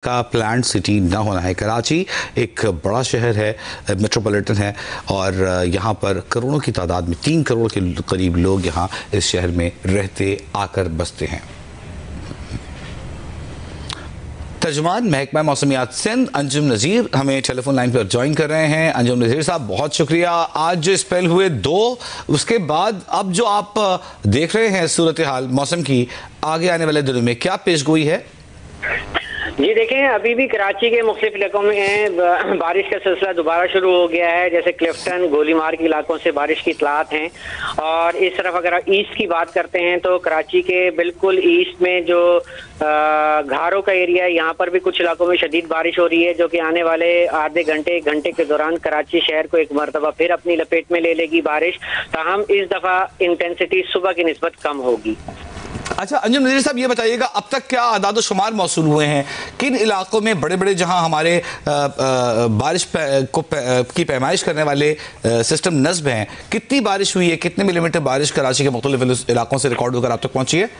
का planned city ना होना है। कराची एक बड़ा शहर है, मेट्रोपॉलिटन है, और यहाँ पर करोड़ों की तादाद में 3 करोड़ के करीब लोग यहाँ इस शहर में रहते आकर बसते हैं। तर्जुमान महकमा मौसमियात सिंध अंजुम नज़ीर हमें टेलीफोन लाइन पर ज्वाइन कर रहे हैं। अंजुम नज़ीर साहब, बहुत शुक्रिया। आज जो स्पेल हुए 2, उसके बाद अब जो आप देख रहे हैं सूरत हाल मौसम की, आगे आने वाले दिनों में क्या पेशगोई है? जी देखें, अभी भी कराची के मुख्तलिफ इलाकों में बारिश का सिलसिला दोबारा शुरू हो गया है। जैसे क्लिफ्टन, गोलीमार के इलाकों से बारिश की इतलात हैं। और इस तरफ अगर आप ईस्ट की बात करते हैं तो कराची के बिल्कुल ईस्ट में जो घारों का एरिया है, यहाँ पर भी कुछ इलाकों में शदीद बारिश हो रही है, जो कि आने वाले आधे घंटे 1 घंटे के दौरान कराची शहर को एक मरतबा फिर अपनी लपेट में ले लेगी बारिश। ताहम इस दफ़ा इंटेंसिटी सुबह की निस्बत कम होगी। अच्छा अंजुम नज़ीर साहब, ये बताइएगा अब तक क्या आदाद व शुमार मौसूल हुए हैं? किन इलाकों में बड़े बड़े जहां हमारे बारिश की पैमाइश करने वाले सिस्टम नस्ब हैं, कितनी बारिश हुई है, कितने मिलीमीटर बारिश कराची के मुख्तलिफ इलाकों से रिकॉर्ड होकर आप तक पहुंची है?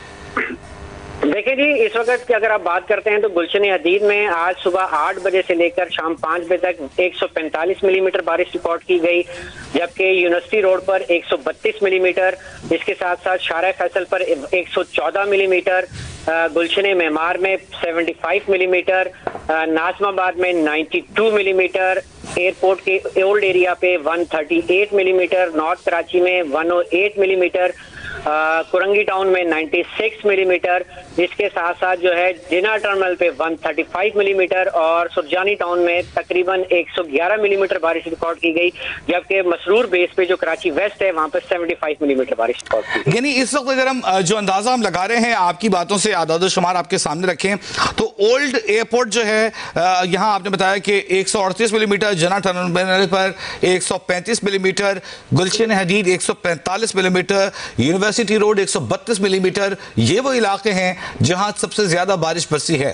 देखिए जी, इस वक्त की अगर आप बात करते हैं तो गुलशन हदीद में आज सुबह 8 बजे से लेकर शाम 5 बजे तक 145 मिलीमीटर बारिश रिकॉर्ड की गई, जबकि यूनिवर्सिटी रोड पर 132 मिलीमीटर, इसके साथ साथ शारा फैसल पर 114 मिलीमीटर, गुलशन मेमार में 75 मिलीमीटर, नाजमाबाद में 92 मिलीमीटर, एयरपोर्ट के ओल्ड एरिया पे 138 मिलीमीटर, नॉर्थ कराची में 108 मिलीमीटर, कुरंगी टाउन में 96 मिलीमीटर, इसके साथ साथ जो है जिना टर्मिनल पे 135 मिलीमीटर और सुरजानी टाउन में तकरीबन 111 मिलीमीटर बारिश रिकॉर्ड की गई, जबकि मसरूर बेस पे जो कराची वेस्ट है वहां पर 75 मिलीमीटर बारिश रिकॉर्ड की गई। यानी इस वक्त अगर हम जो अंदाजा हम लगा रहे हैं, आपकी बातों से आदाद शुमार आपके सामने रखें तो ओल्ड एयरपोर्ट जो है यहाँ आपने बताया कि 138 मिलीमीटर, जना टर्मिनल पर 135 मिलीमीटर, गुलशन हदीद 145 मिलीमीटर, यूनिवर्सिटी रोड 132 मिलीमीटर, ये वो इलाके हैं जहां सबसे ज्यादा बारिश बरसी है।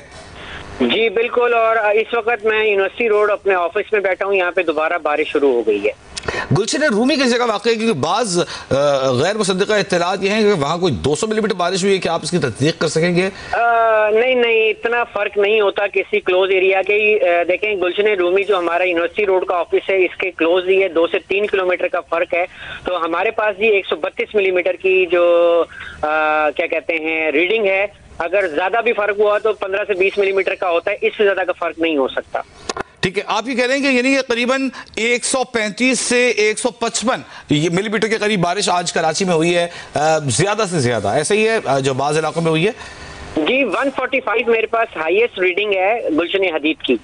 जी बिल्कुल, और इस वक्त मैं यूनिवर्सिटी रोड अपने ऑफिस में बैठा हूं, यहाँ पे दोबारा बारिश शुरू हो गई है। गुलशन रूमी किस जगह वाक़ है? क्योंकि बाज़ गैर मुसद्दिक़ा इत्तलात ये हैं कि वहाँ कोई 200 मिलीमीटर बारिश हुई है, क्या आप इसकी तस्दीक कर सकेंगे? नहीं, इतना फर्क नहीं होता किसी क्लोज एरिया के ही। देखें, गुलशन रूमी जो हमारा यूनिवर्सिटी रोड का ऑफिस है, इसके क्लोज ही है, 2 से 3 किलोमीटर का फर्क है। तो हमारे पास जी 132 मिलीमीटर की जो क्या कहते हैं रीडिंग है। अगर ज्यादा भी फर्क हुआ तो 15 से 20 मिलीमीटर का होता है, इससे ज्यादा का फर्क नहीं हो सकता। ठीक है, आप ये कह रहे हैं कि यानी कि करीबन 135 से 155 मिलीमीटर के करीब बारिश आज कराची में हुई है, ज्यादा से ज्यादा ऐसा ही है जो बाज़ इलाकों में हुई है? जी 145 मेरे पास हाईएस्ट रीडिंग है गुलशन हदीद की।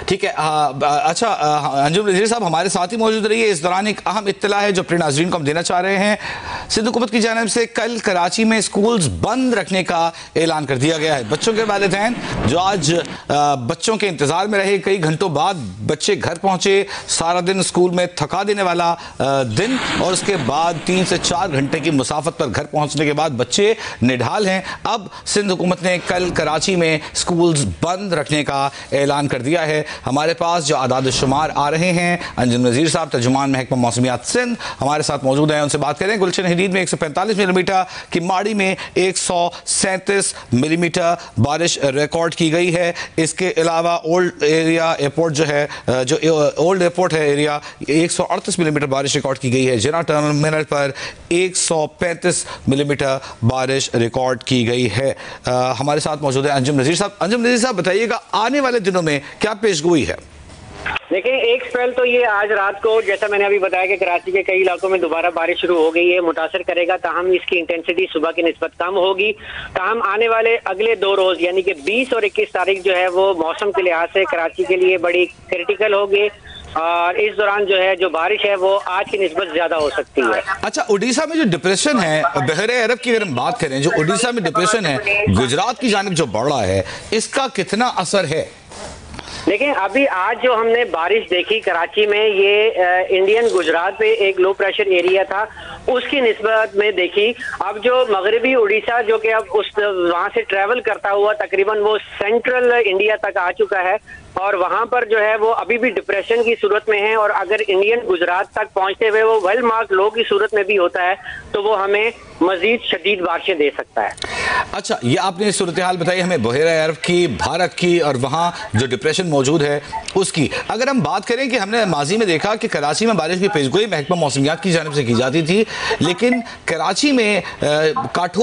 ठीक है। अच्छा अंजुम नज़ीर साहब हमारे साथ ही मौजूद रहिए। इस दौरान एक अहम इत्तला है जो अपने नाज़रीन को हम देना चाह रहे हैं। सिंध हुकूमत की जानिब से कल कराची में स्कूल्स बंद रखने का ऐलान कर दिया गया है। बच्चों के वालिदैन जो आज बच्चों के इंतज़ार में रहे, कई घंटों बाद बच्चे घर पहुँचे, सारा दिन स्कूल में थका देने वाला दिन, और उसके बाद 3 से 4 घंटे की मुसाफत पर घर पहुँचने के बाद बच्चे निढाल हैं। अब सिंध हुकूमत ने कल कराची में स्कूल्स बंद रखने का ऐलान कर दिया है। हमारे पास जो आदाद शुमार आ रहे हैं, अंजुम नज़ीर साहब तर्जुमान महकमा मौसमियात सिंध हमारे साथ मौजूद हैं, उनसे बात करें। गुलशन हदीद में 145 मिलीमीटर, किमाड़ी में 137 मिलीमीटर बारिश रिकॉर्ड की गई है। इसके अलावा ओल्ड एरिया एयरपोर्ट जो है, जो ओल्ड एयरपोर्ट है एरिया, 138 मिलीमीटर बारिश रिकॉर्ड की गई है। जिना टर्मिनल पर 135 मिलीमीटर बारिश रिकॉर्ड की गई है। हमारे साथ मौजूद है अंजुम नज़ीर साहब। अंजुम नज़ीर साहब बताइएगा, आने वाले दिनों में क्या पेशगोई है? देखिए, एक स्पेल तो ये आज रात को, जैसा मैंने अभी बताया कि कराची के कई इलाकों में दोबारा बारिश शुरू हो गई है, मुतासर करेगा। ताहम इसकी इंटेंसिटी सुबह की निस्बत कम होगी। ताहम आने वाले अगले 2 रोज यानी कि 20 और 21 तारीख जो है वो मौसम के लिहाज से कराची के लिए बड़ी क्रिटिकल होगी, और इस दौरान जो है जो बारिश है वो आज की निस्बत ज्यादा हो सकती है। अच्छा, उड़ीसा में जो डिप्रेशन है, बहरे अरब की अगर हम बात करें, जो उड़ीसा में डिप्रेशन है गुजरात की जानिब जो बढ़ रहा है, इसका कितना असर है? देखिए, अभी आज जो हमने बारिश देखी कराची में, ये इंडियन गुजरात पे एक लो प्रेशर एरिया था, उसकी निस्बत में देखी। अब जो मगरबी उड़ीसा जो कि अब उस वहां से ट्रेवल करता हुआ तकरीबन वो सेंट्रल इंडिया तक आ चुका है, और वहां पर जो है वो अभी भी डिप्रेशन की सूरत में है, और अगर इंडियन गुजरात तक पहुंचते हुए वो वेल मार्क लो की सूरत में भी होता है तो वो हमें मजीद शदीद बारिशें दे सकता है। अच्छा, ये आपने सूरत हाल बताई हमें बहरा अरब की, भारत की, और वहाँ जो डिप्रेशन मौजूद है उसकी। अगर हम बात करें कि हमने माजी में देखा कि कराची में बारिश की पेशगोई महकमा मौसमियात की जानिब से की जाती थी, लेकिन कराची में काठोर